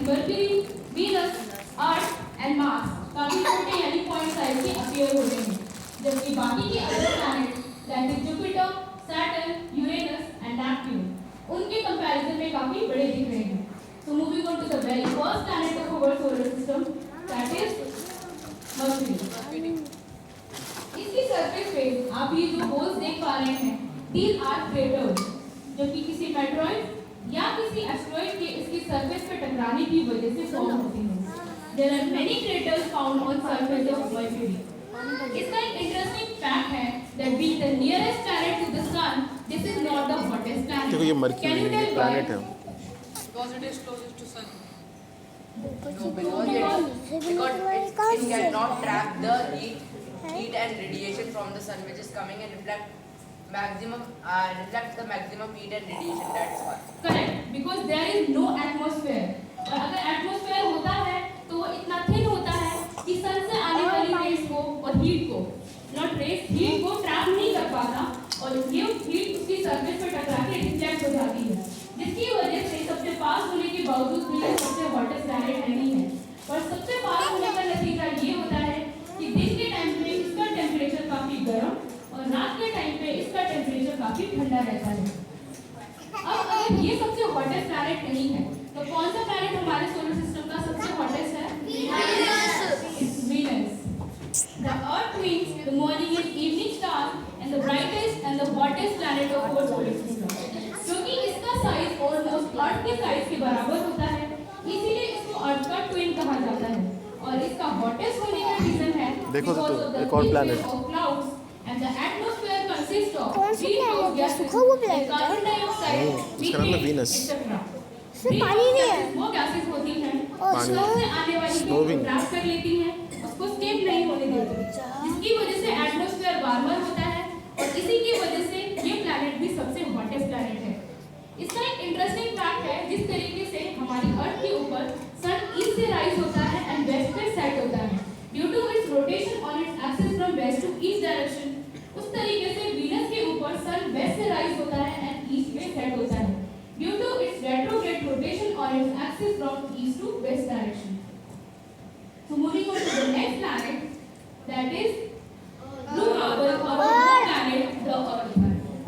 That is mercury, Venus, earth and Mars काफी छोटे यानी पॉइंट साइज के अपीयर हो रहे हैं, जबकि बाकी के other planet that is Jupiter, Saturn, Uranus and Neptune उनके कंपैरिजन में काफी बड़े दिख रहे हैं। So moving on to the very first planet of our solar system, that is Mercury. इसकी सरफेस पे आप ये जो होल्स देख पा रहे हैं, these are craters, जो कि किसी मेटरॉइड या किसी एस्टेरॉइड के इसकी सरफेस पे टकराने की वजह से फॉर्म होती हैं। There are many craters found on surface of Mercury. इसका एक इंटरेस्टिंग फैक्ट है that being the nearest planet to the sun, this is not the hottest planet. देखो ये मर्क्यूरी प्लैनेट है। Because it is closest to sun. No, because it cannot trap the heat and radiation from the sun, which is coming and reflect the maximum heat and radiation. That's why. Correct, because there is no atmosphere. और अगर atmosphere होता है तो वो इतना thin होता है कि सन से आने वाली रेस को और हीट को ट्रैप नहीं कर पाता और ये हीट उसकी सरफेस पर टकरा के रिफ्लेक्ट हो जाती है, जिसकी वजह से सबसे पास होने के बावजूद भी ये सबसे हॉटेस्ट प्लैनेट नहीं है। और सबसे पास होने का नतीजा ये होता है कि दिन के टाइम पे इसका टेम्परेचर काफी गर्म और रात के टाइम पे इसका टेम्परेचर काफी ठंडा रहता है। अब अगर ये सबसे हॉटेस्ट प्लैनेट नहीं है तो कौन सा प्लैनेट हमारे सोलर सिस्टम का सबसे हॉटेस्ट है? Venus. The Earth means the morning and evening star and the brightest and the hottest planet of our solar system. क्योंकि इसका साइज ऑलमोस्ट अर्थ के साइज के बराबर होता है, इसीलिए इसको अर्थ का ट्विन कहा जाता है। और इसका हॉटेस्ट होने का रीजन है देखो तो एक और planet clouds and the atmosphere consists of कौन सा greenhouse planet है? gases, सूखा हुआ planet है? carbon dioxide, इसका नाम है methane, Venus। etc. इसमें पानी नहीं है। वो गैसेस होती हैं और सन से आने वाली हीट को Snowing। ट्रैप कर लेती हैं, उसको स्टेप नहीं होने देती, जिसकी वजह से एटमॉस्फेयर वार्मर होता है और इसी की वजह से ये प्लैनेट भी सबसे हॉटेस्ट प्लैनेट है। इसका एक इंटरेस्टिंग फैक्ट है, जिस तरीके से हमारी अर्थ के ऊपर सन ईस्ट से राइज होता है एंड वेस्ट पे सेट होता है due to its rotation on its axis from west to east direction, उस तरीके से वीनस के ऊपर सन वेस्ट से राइज होता है एंड ईस्ट पे सेट होता है due to its retrograde rotation on its axis from east to west direction. So moving on to the next planet, that is blue marble or blue planet, the Earth.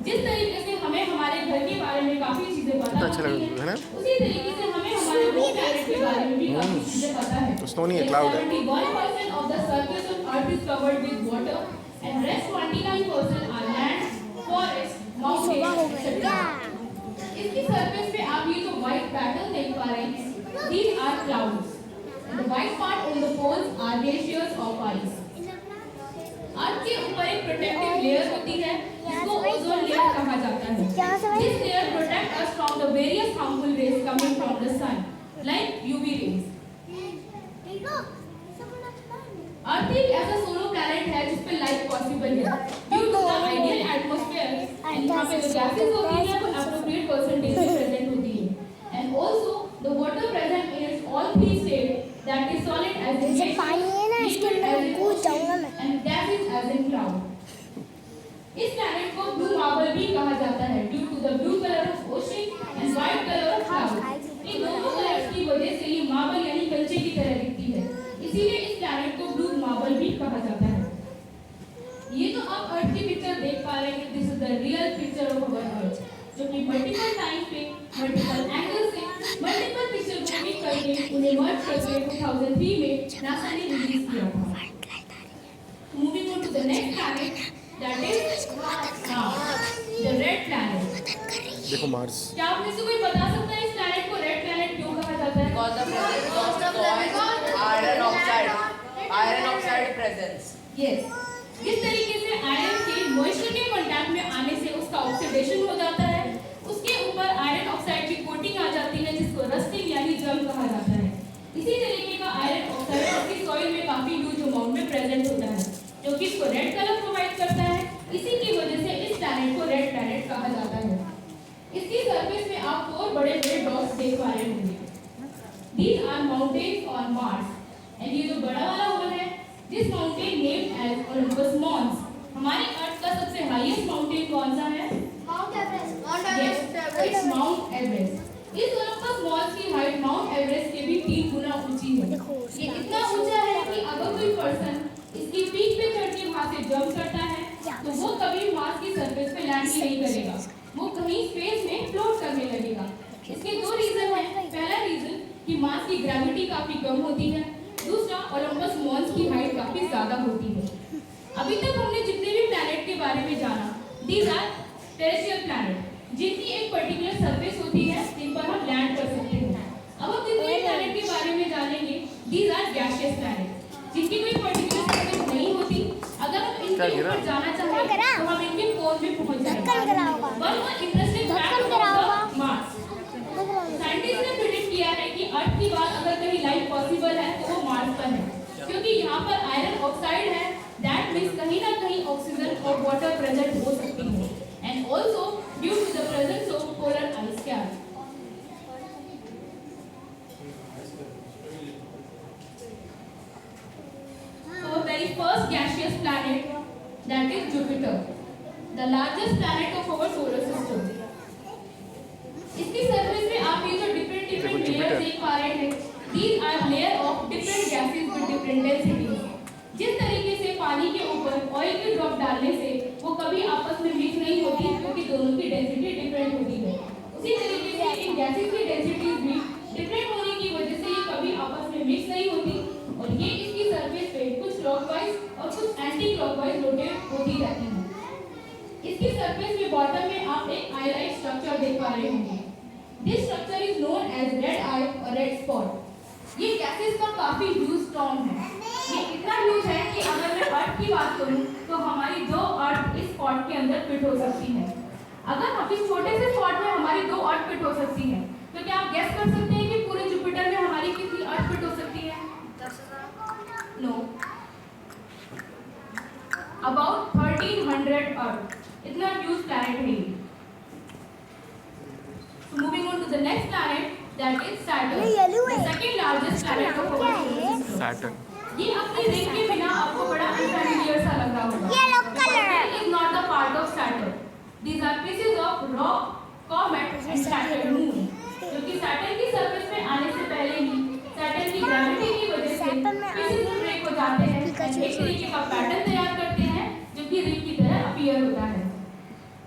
जिस तरीके से हमें हमारे घर के बारे में काफी चीजें पता अच्छा होती लगा, है ना? हैं, उसी तरीके से हमें हमारे blue planet के बारे में भी काफी चीजें पता है। तो snow नहीं है, cloud है। 71% of the surface of Earth is covered with water, and rest 29% are land, forest, mountains, etc. इसकी सरफेस पे आप ये जो व्हाइट पैटर्न देख पा रहे हैं, these are clouds. The white part on the poles are glaciers of ice. अर्थ के ऊपर एक प्रोटेक्टिव लेयर होती है जिसको ओजोन लेयर कहा जाता है। This layer protects us from the various harmful rays coming from the sun, like UV rays. अर्थ एक ऐसा सोलर प्लैनेट है जिस पे लाइफ पॉसिबल है due to the ideal atmosphere and यहाँ पे जो गैसेस होती हैं वो एप्रोप्रिएट परसेंटेज में प्रेजेंट होती है and also the water present in its all three state that is solid as in जैसे पानी है ना, इसके अंदर कूद जाऊंगा मैं। And gases as in cloud. इस प्लैनेट को ब्लू मार्बल भी कहा जाता है due to the blue colour of ocean and white colour of cloud. इन दोनों कलर्स की वजह से ये मार्बल यानी कंचे की तरह दिखती है, इसीलिए इस प्लैनेट को ब्लू मार्बल भी कहा जाता है। ये जो आप अर्थ की पिक्चर देख पा रहे हैं, this is the real picture of our earth, जो कि मल्टीपल टाइम पे मल्टीपल एंगल से मल्टीपल पिक्चर को क्लिक करके उन्हें मर्ज करके 2003 में नासा ने रिलीज किया था। Moving on to the next planet, that is the red planet. देखो मार्स। क्या आप में से कोई बता सकता है इस प्लैनेट को रेड प्लैनेट क्यों कहा जाता है? Because the presence of iron oxide presence. Yes. जिस तरीके से आयरन के मॉइस्चर के कांटेक्ट में आने से उसका ऑक्सीडेशन हो जाता है, उसके ऊपर आयरन ऑक्साइड की कोटिंग आ जाती है जिसको रस्टिंग यानी जंग कहा जाता है। इसी तरीके का आयरन ऑक्साइड आपकी सॉइल में काफी ह्यूज अमाउंट में प्रेजेंट होता है, जो कि इसको रेड कलर प्रोवाइड करता है। इसी की वजह से इस प्लैनेट को रेड प्लैनेट कहा जाता है। इसकी सरफेस में आप 4 बड़े-बड़े डॉट्स देख पा रहे होंगे। These are mountains on Mars. And ये जो बड़ा वाला होल है, this mountain named as Olympus Mons. हमारी अर्थ का सबसे हाईएस्ट माउंटेन कौन सा है? Mount Everest. Yes, it's Mount Everest. इस Olympus Mons की हाइट माउंट एवरेस्ट के भी जंप करता है तो वो कभी मार्स की सरफेस पे लैंड ही नहीं करेगा, वो कहीं स्पेस में फ्लोट करने लगेगा। इसके दो रीजन हैं। पहला रीजन कि मार्स की ग्रेविटी काफी कम होती है, दूसरा ओलंपस मॉन्स की हाइट काफी ज्यादा होती है। अभी तक हमने जितने भी प्लैनेट के बारे में जाना, दीज आर टेरेस्ट्रियल प्लैनेट, जिनकी एक पर्टिकुलर सरफेस होती है जिन पर हम लैंड कर सकते हैं। अब हम जितने प्लैनेट के बारे में जानेंगे, दीज आर गैसियस प्लैनेट, जिनकी कोई पर्टिकुलर सरफेस नहीं होती। अगर हम इनके ऊपर जाना चाहें तो हम इनके कोर में पहुंच जाएंगे। One more interesting fact about Mars, scientist ने प्रेडिक्ट किया है कि अर्थ की बात अगर कहीं लाइफ पॉसिबल है तो वो मार्स पर है, क्योंकि यहाँ पर आयरन ऑक्साइड है। दैट मीन्स कहीं ना कहीं ऑक्सीजन और वाटर प्रेजेंट हो सकती है, and also due to the presence of polar ice cap. So very first gaseous planet, that is Jupiter, the largest planet of our solar system. इसकी surface पे आप ये जो डिफरेंट लेयर्स देख पा रहे हैं, these are layer of different gases with different densities. जिस तरीके से पानी के ऊपर ऑयल के ड्रॉप डालने से वो कभी आपस में मिक्स नहीं होती क्योंकि दोनों की डेंसिटी डिफरेंट होती है, उसी तरीके से इन गैसेस की डेंसिटीज भी डिफरेंट होने की वजह से ये कभी आपस में मिक्स नहीं होती और ये इसकी सरफेस पे कुछ क्लॉकवाइज और कुछ एंटी क्लॉकवाइज रोटेट होती रहती है। इसकी सरफेस पे बॉटम में आप एक आई लाइक स्ट्रक्चर देख पा रहे होंगे। This structure is known as red eye और रेड स्पॉट। ये गैसेस का काफी ह्यूज स्टॉर्म है। ये इतना ह्यूज है कि अगर मैं अर्थ की बात करूं तो हमारी 2 अर्थ इस स्पॉट के अंदर फिट हो सकती है। अगर हम इस छोटे से स्पॉट में हमारी 2 अर्थ फिट हो सकती है, तो क्या आप गेस कर सकते हैं कि पूरे जुपिटर में हमारी कितनी अर्थ फिट हो सकती है? 10,000? नो, अबाउट 1300 अर्थ। इतना ह्यूज प्लैनेट है ये। So moving on to the next planet, that is Saturn, the second largest planet of our solar system. Saturn. ये अपनी रिंग के बिना आपको बड़ा अनफैमिलियर सा लग रहा होगा। Yellow color. Saturn is not a part of Saturn. These are pieces of rock, comet and Saturn moon. क्योंकि Saturn की सरफेस पे आने से पहले ही Saturn की ग्रेविटी की वजह से pieces ब्रेक हो जाते हैं, एक तरीके का पैटर्न तैयार करते हैं जो कि रिंग की तरह अपीयर होता है।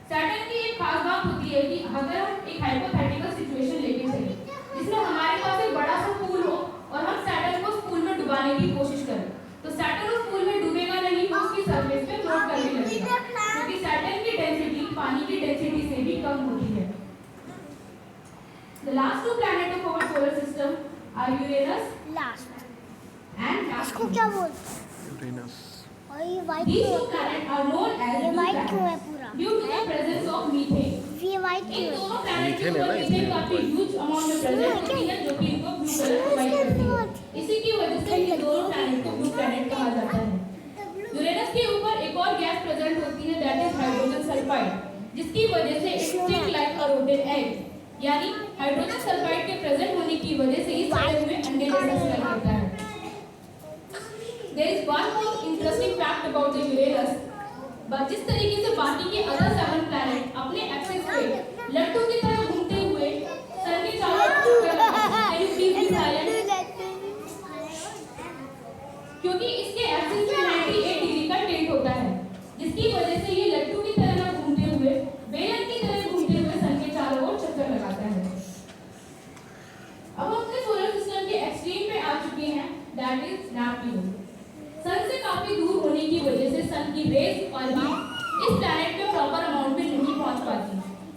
Saturn की एक खास बात होती है कि अगर हम एक हाइपोथेटिकल सिचुएशन लेके चले जिसमें हमारे पास एक बड़ा सा पूल हो और हम Saturn को पूल में डुबाने की कोशिश करें, तो Saturn उस पूल में डूबेगा नहीं, वो उसकी सरफेस पे फ्लोट करने लगेगा, क्योंकि Saturn की डेंसिटी पानी की डेंसिटी से भी कम होती है। The last 2 planets of our solar system are Uranus last and इसको Neptune. क्या बोलते हैं? Uranus. और ये वाइट These क्यों 2 planets are known as ये blue वाइट क्यों है planets पूरा? due to the presence of methane. ये वाइट इन क्यों है? दोनों प्लैनेट के मीथेन है ऊपर ना, मीथेन इसलिए काफी white. ह्यूज अमाउंट में प्रेजेंट होती है जो कि इनको ब्लू कलर प्रोवाइड करती है। इसी की वजह से इन दोनों प्लैनेट को ब्लू प्लैनेट कहा जाता है। यूरेनस के ऊपर एक और गैस प्रेजेंट होती है, दैट इज हाइड्रोजन सल्फाइड, जिसकी वजह से it stick like a rotted egg, यानी हाइड्रोजन सल्फाइड के प्रेजेंट होने की वजह से इस सड़े हुए अंडे जैसा स्मेल करता है। There is one more interesting fact about the Uranus, but जिस तरीके से बाकी के अदर 7 प्लैनेट अपने एक्सिस पे लट्टू की तरह घूमते हुए सन के चारों ओर चक्कर लगाते हैं, can you please be silent? क्योंकि इसके एक्सिस पे 98 डिग्री का टिल्ट होता है, जिसकी वजह से ये लट्टू की तरह ना घूमते हुए बेलन की तरह घूमते हुए सन के चारों ओर चक्कर लगाता है। अब हम अपने सोलर सिस्टम के एक्सट्रीम पे आ चुके हैं, दैट इज नेपच्यून। सन से काफी दूर होने की वजह से सन की रेज और हीट इस प्लैनेट पे प्रॉपर अमाउंट में नहीं पहुंच पाती,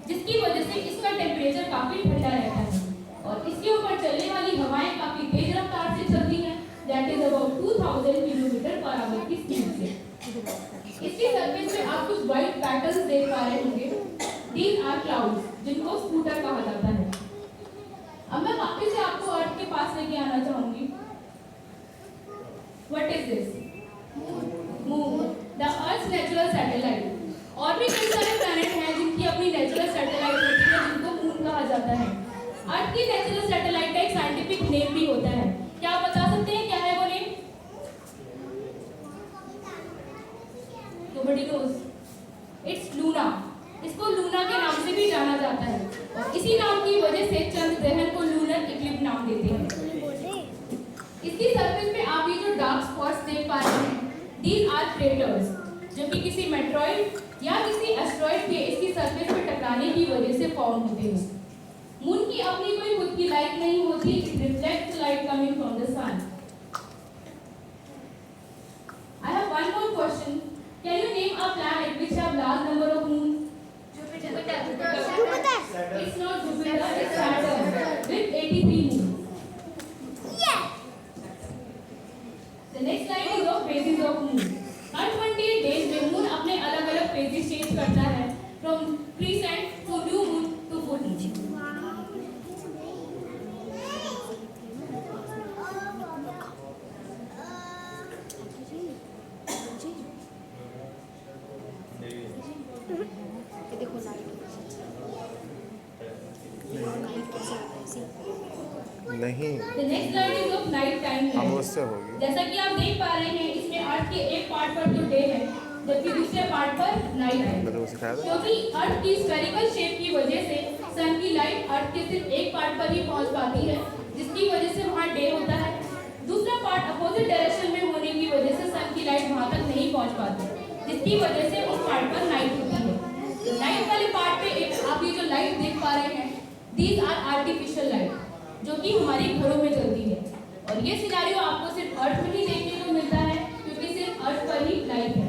जिसकी वजह से इसका टेम्परेचर काफी ठंडा रहता है और इसके ऊपर चलने वाली हवाएं काफी तेज रफ्तार से चलती हैं, that is about 2000 kilometre per hour की स्पीड से। इसकी सरफेस पे आप कुछ व्हाइट पैटर्न्स देख पा रहे होंगे, दीज आर क्लाउड्स, जिनको स्कूटर कहा जाता है। अब मैं वापस से आपको अर्थ के पास लेके आना चाहूंगी। What is this? Moon, the Earth's natural satellite. और भी कई सारे प्लैनेट हैं जिनकी अपनी नेचुरल सैटेलाइट होती है, जिनको मून कहा जाता है। अर्थ की नेचुरल सैटेलाइट का एक साइंटिफिक नेम भी होता है। क्या आप बता सकते हैं क्या है वो name? Nobody knows. It's Luna. इसको लूना के नाम से भी जाना जाता है और इसी नाम की वजह से चंद्र ग्रहण को लूनर इक्लिप्स नाम देते हैं। इसकी सरफेस पे आप ये जो डार्क स्पॉट्स देख पा रहे हैं, these are craters, जो कि किसी मेट्रॉइड या किसी एस्ट्रॉइड के इसकी सरफेस पर टकराने की वजह से फॉर्म होते हैं। मून की अपनी कोई खुद की लाइट नहीं होती, it reflects light coming from the sun. I have one more question. Can you name a planet which have large number of moons? Jupiter. It's not Jupiter, it's Saturn with 83 moons. Yeah. The next line is of phases of moon. Her 28 days में moon अपने अलग-अलग phases change करता है, from crescent to new moon to full moon. देखो light कैसे आता है ऐसे। नहीं, The next line is of night time. हम उससे होगी। जैसा कि आप देख पा रहे हैं, इसमें अर्थ के एक पार्ट पर तो डे है, जबकि दूसरे पार्ट पर नाइट है। मैंने वो सिखाया था। क्योंकि अर्थ की स्फेरिकल शेप की वजह से सन की लाइट अर्थ के सिर्फ एक पार्ट पर ही पहुंच पाती है, जिसकी वजह से वहां डे होता है। दूसरा पार्ट अपोजिट डायरेक्शन में होने की वजह से सन की लाइट वहां तक नहीं पहुंच पाती, जिसकी वजह से उस पार्ट पर नाइट होती है। नाइट वाले पार्ट पे एक आप ये जो लाइट देख पा रहे हैं, दीज आर आर्टिफिशियल लाइट, जो कि हमारे घरों में जलती है। और ये सिनेरियो आपको सिर्फ अर्थ में ही देखने को मिलता है, क्योंकि सिर्फ अर्थ पर ही लाइट है।